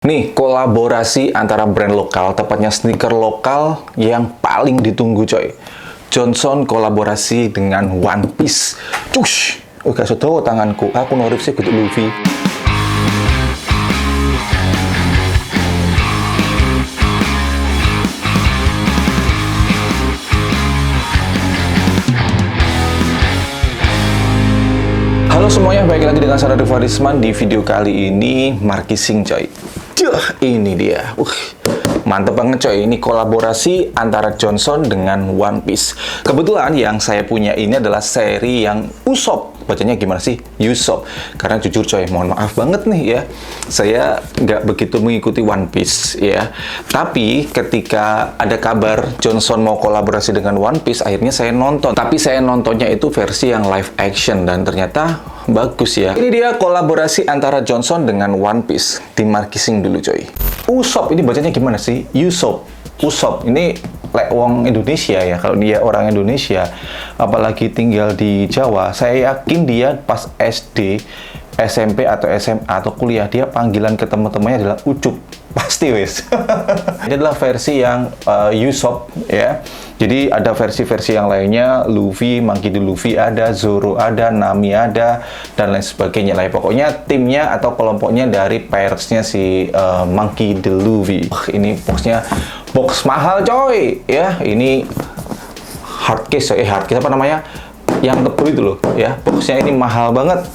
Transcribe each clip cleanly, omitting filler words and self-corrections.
Nih, kolaborasi antara brand lokal, tepatnya sneaker lokal yang paling ditunggu coy. Johnson kolaborasi dengan One Piece. Cush! Gak sedo tanganku, aku norif sih kudu Luffy. Halo semuanya, balik lagi dengan saya Raditya Farisman. Di video kali ini markising coy. Ini dia. Mantep banget coy. Ini kolaborasi antara Johnson dengan One Piece. Kebetulan yang saya punya ini adalah seri yang Usopp. Bacanya gimana sih? Usopp. Karena jujur coy, mohon maaf banget nih ya. Saya nggak begitu mengikuti One Piece ya. Tapi ketika ada kabar Johnson mau kolaborasi dengan One Piece, akhirnya saya nonton. Tapi saya nontonnya itu versi yang live action dan ternyata bagus ya. Ini dia kolaborasi antara Johnson dengan One Piece. Dimarkising dulu coy. Usopp, ini bacanya gimana sih? Usopp. Usopp. Ini wong Indonesia ya. Kalau dia orang Indonesia, apalagi tinggal di Jawa, saya yakin dia pas SD, SMP atau SMA atau kuliah, dia panggilan ke teman-temannya adalah Ucup. Pasti wes. Ini adalah versi yang Usopp ya. Jadi ada versi-versi yang lainnya, Luffy, Monkey D. Luffy ada, Zoro ada, Nami ada, dan lain sebagainya lah. Pokoknya timnya atau kelompoknya dari pirates-nya si Monkey D. Luffy. Ini boxnya box mahal coy ya. Ini hard case apa namanya? Yang tebel itu loh ya. Boxnya ini mahal banget.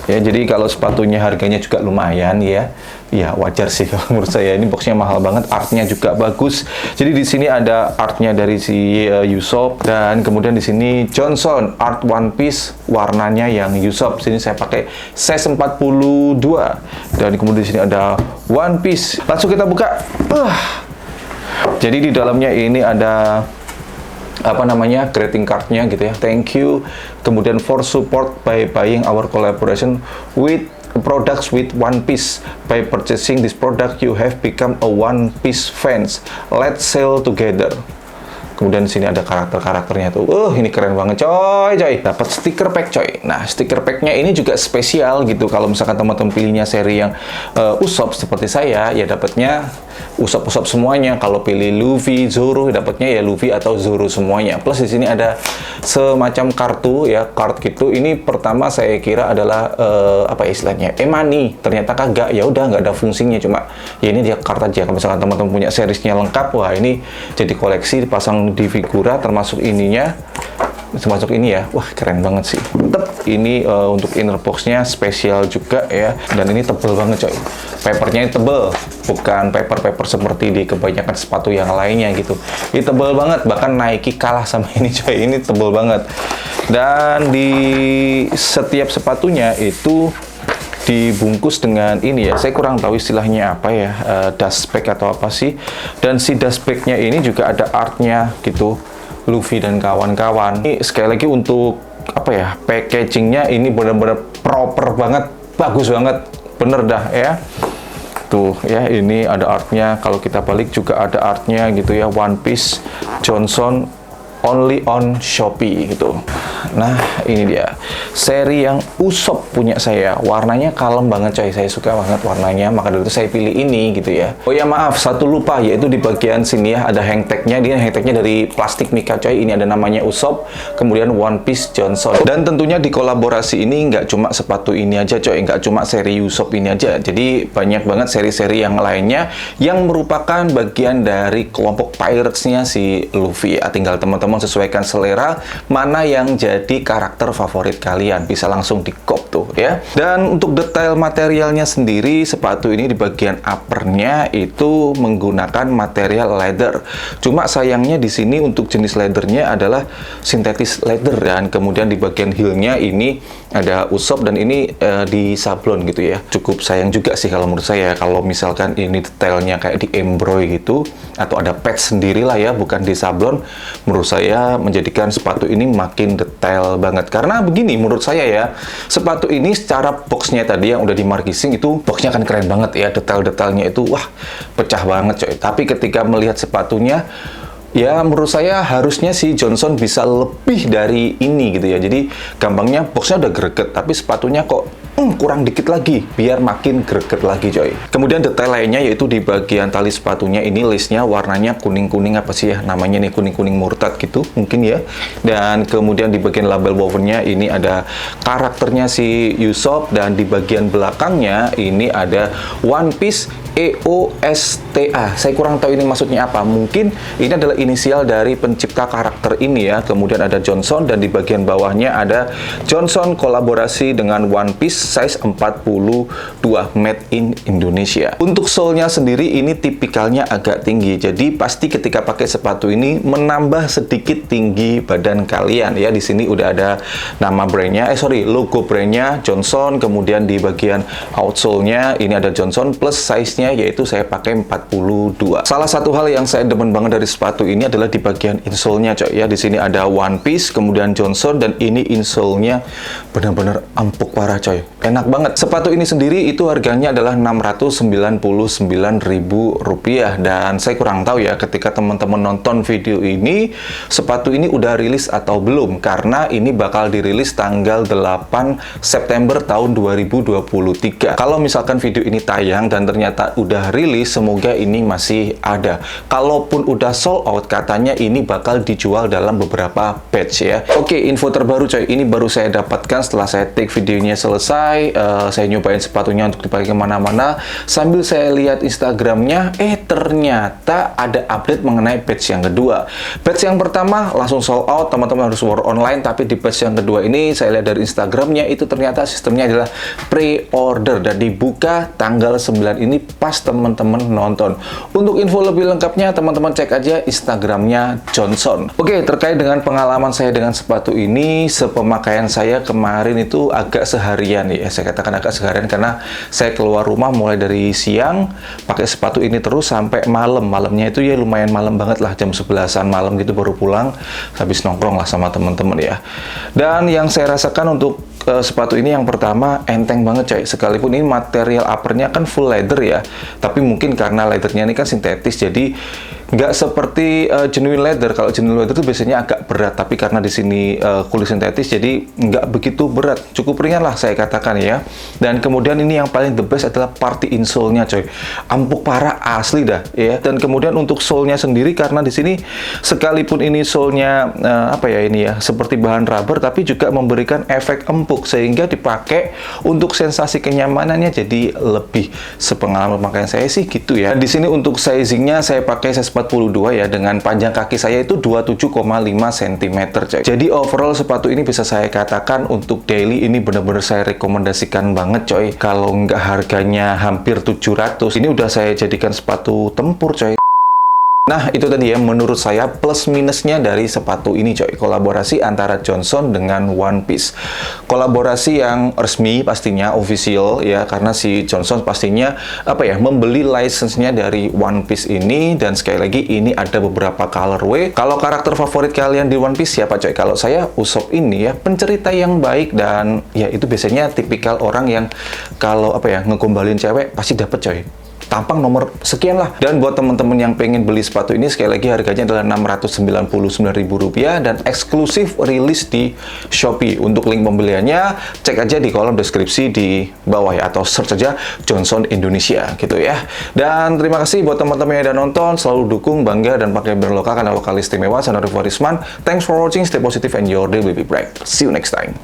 Ya, jadi kalau sepatunya harganya juga lumayan ya. Ya, wajar sih kalau menurut saya. Ini boxnya mahal banget, artnya juga bagus. Jadi di sini ada artnya dari si Usopp, dan kemudian di sini Johnson art One Piece, warnanya yang Usopp. Sini saya pakai size 42, dan kemudian di sini ada One Piece. Langsung kita buka. Jadi di dalamnya ini ada apa namanya, greeting cardnya gitu ya, thank you, kemudian for support by buying our collaboration with products with One Piece. By purchasing this product you have become a One Piece fans, let's sail together. Kemudian di sini ada karakter-karakternya tuh. Ini keren banget coy. Dapat stiker pack coy. Nah, stiker packnya ini juga spesial gitu. Kalau misalkan teman-teman pilihnya seri yang Usopp seperti saya, ya dapatnya Usopp semuanya. Kalau pilih Luffy, Zoro, dapatnya ya Luffy atau Zoro semuanya. Plus di sini ada semacam kartu ya, card gitu. Ini pertama saya kira adalah apa istilahnya? E-money. Ternyata kagak. Ya udah, nggak ada fungsinya, cuma ya ini dia card aja. Kalau misalkan teman-teman punya seriesnya lengkap, wah ini jadi koleksi, dipasang di figura, termasuk ininya, termasuk ini ya. Wah, keren banget sih. Mantep. Ini untuk inner boxnya spesial juga ya, dan ini tebel banget coy. Papernya ini tebel, bukan paper seperti di kebanyakan sepatu yang lainnya gitu. Ini tebel banget, bahkan Nike kalah sama ini coy. Ini tebel banget. Dan di setiap sepatunya itu dibungkus dengan ini ya, saya kurang tahu istilahnya apa ya, dust bag atau apa sih. Dan si dust bagnya ini juga ada artnya gitu, Luffy dan kawan-kawan. Ini sekali lagi untuk apa ya, packagingnya ini benar-benar proper banget, bagus banget, bener dah ya. Tuh ya, ini ada artnya. Kalau kita balik juga ada artnya gitu ya, One Piece Johnson only on Shopee gitu. Nah, ini dia seri yang Usopp punya saya. Warnanya kalem banget coy, saya suka banget warnanya, maka dari itu saya pilih ini gitu ya. Oh ya, maaf, satu lupa, yaitu di bagian sini ya ada hang tagnya. Dia hang tagnya dari plastik mika coy. Ini ada namanya Usopp, kemudian One Piece Johnson. Dan tentunya di kolaborasi ini nggak cuma sepatu ini aja coy, nggak cuma seri Usopp ini aja. Jadi banyak banget seri-seri yang lainnya yang merupakan bagian dari kelompok pirates-nya si Luffy ya. Tinggal teman-teman sesuaikan selera mana yang jadi karakter favorit kalian, bisa langsung di cop tuh ya. Dan untuk detail materialnya sendiri, sepatu ini di bagian uppernya itu menggunakan material leather. Cuma sayangnya di sini untuk jenis leathernya adalah sintetis leather, dan kemudian di bagian heelnya ini ada Usopp, dan ini di sablon gitu ya. Cukup sayang juga sih kalau menurut saya, kalau misalkan ini detailnya kayak di embroidery gitu atau ada patch sendiri lah ya, bukan di sablon, menurut saya menjadikan sepatu ini makin detail banget. Karena begini, menurut saya ya, sepatu ini secara boxnya tadi yang udah di markising itu, boxnya kan keren banget ya, detail-detailnya itu wah pecah banget coy. Tapi ketika melihat sepatunya, ya menurut saya harusnya si Johnson bisa lebih dari ini gitu ya. Jadi gampangnya boxnya udah greget, tapi sepatunya kok kurang dikit lagi biar makin greget lagi coy. Kemudian detail lainnya yaitu di bagian tali sepatunya ini lace-nya warnanya kuning-kuning apa sih ya namanya nih, kuning-kuning murtad gitu mungkin ya. Dan kemudian di bagian label wovennya ini ada karakternya si Usopp, dan di bagian belakangnya ini ada One Piece EOSTA. Saya kurang tahu ini maksudnya apa. Mungkin ini adalah inisial dari pencipta karakter ini ya. Kemudian ada Johnson, dan di bagian bawahnya ada Johnson kolaborasi dengan One Piece size 42 made in Indonesia. Untuk sole-nya sendiri ini tipikalnya agak tinggi. Jadi pasti ketika pakai sepatu ini menambah sedikit tinggi badan kalian ya. Di sini udah ada nama brandnya, logo brandnya Johnson. Kemudian di bagian outsole-nya ini ada Johnson plus size-nya yaitu saya pakai 42. Salah satu hal yang saya demen banget dari sepatu ini adalah di bagian insole-nya coy ya. Di sini ada One Piece, kemudian Johnson, dan ini insole-nya benar-benar empuk parah coy. Enak banget. Sepatu ini sendiri itu harganya adalah Rp699.000, dan saya kurang tahu ya ketika teman-teman nonton video ini sepatu ini udah rilis atau belum, karena ini bakal dirilis tanggal 8 September tahun 2023. Kalau misalkan video ini tayang dan ternyata udah rilis, semoga ini masih ada. Kalaupun udah sold out, katanya ini bakal dijual dalam beberapa batch ya. Oke, info terbaru coy, ini baru saya dapatkan setelah saya take videonya selesai. Saya nyobain sepatunya untuk dipakai kemana-mana. Sambil saya lihat Instagramnya, ternyata ada update mengenai batch yang kedua. Batch yang pertama langsung sold out, teman-teman harus order online. Tapi di batch yang kedua ini, saya lihat dari Instagramnya, itu ternyata sistemnya adalah pre-order dan dibuka tanggal 9 ini pas teman-teman nonton. Untuk info lebih lengkapnya, teman-teman cek aja Instagramnya Johnson. Oke, terkait dengan pengalaman saya dengan sepatu ini, sepemakaian saya kemarin itu agak seharian ya. Saya katakan agak seharian karena saya keluar rumah mulai dari siang pakai sepatu ini terus sampai malam. Malamnya itu ya lumayan malam banget lah, jam 11-an malam gitu baru pulang, habis nongkrong lah sama teman-teman ya. Dan yang saya rasakan untuk sepatu ini yang pertama enteng banget coy. Sekalipun ini material uppernya kan full leather ya, tapi mungkin karena leathernya ini kan sintetis, jadi nggak seperti genuine leather. Kalau genuine leather itu biasanya agak berat, tapi karena di sini kulit sintetis jadi nggak begitu berat, cukup ringan lah saya katakan ya. Dan kemudian ini yang paling the best adalah party insole-nya coy, empuk parah asli dah ya. Dan kemudian untuk sole-nya sendiri, karena di sini sekalipun ini sole-nya apa ya ini ya seperti bahan rubber, tapi juga memberikan efek empuk sehingga dipakai untuk sensasi kenyamanannya jadi lebih. Sepengalaman pakaian saya sih gitu ya. Di sini untuk sizingnya saya pakai size 42 ya, dengan panjang kaki saya itu 27,5 cm coy. Jadi overall sepatu ini bisa saya katakan untuk daily ini benar-benar saya rekomendasikan banget coy. Kalau nggak harganya hampir 700, ini udah saya jadikan sepatu tempur coy. Nah, itu tadi ya menurut saya plus minusnya dari sepatu ini coy. Kolaborasi antara Johnson dengan One Piece. Kolaborasi yang resmi pastinya, official ya, karena si Johnson pastinya apa ya, membeli license-nya dari One Piece ini. Dan sekali lagi ini ada beberapa colorway. Kalau karakter favorit kalian di One Piece siapa coy? Kalau saya Usopp ini ya, pencerita yang baik, dan ya itu biasanya tipikal orang yang kalau apa ya ngegombalin cewek pasti dapet coy. Tampang nomor sekian lah. Dan buat teman-teman yang pengen beli sepatu ini, sekali lagi harganya adalah Rp699.000 dan eksklusif rilis di Shopee. Untuk link pembeliannya cek aja di kolom deskripsi di bawah ya, atau search aja Johnson Indonesia gitu ya. Dan terima kasih buat teman-teman yang udah nonton, selalu dukung, bangga, dan pakai brand lokal karena lokal istimewa. Saya Rivo Arisman. Thanks for watching, stay positive and your day will be bright. See you next time.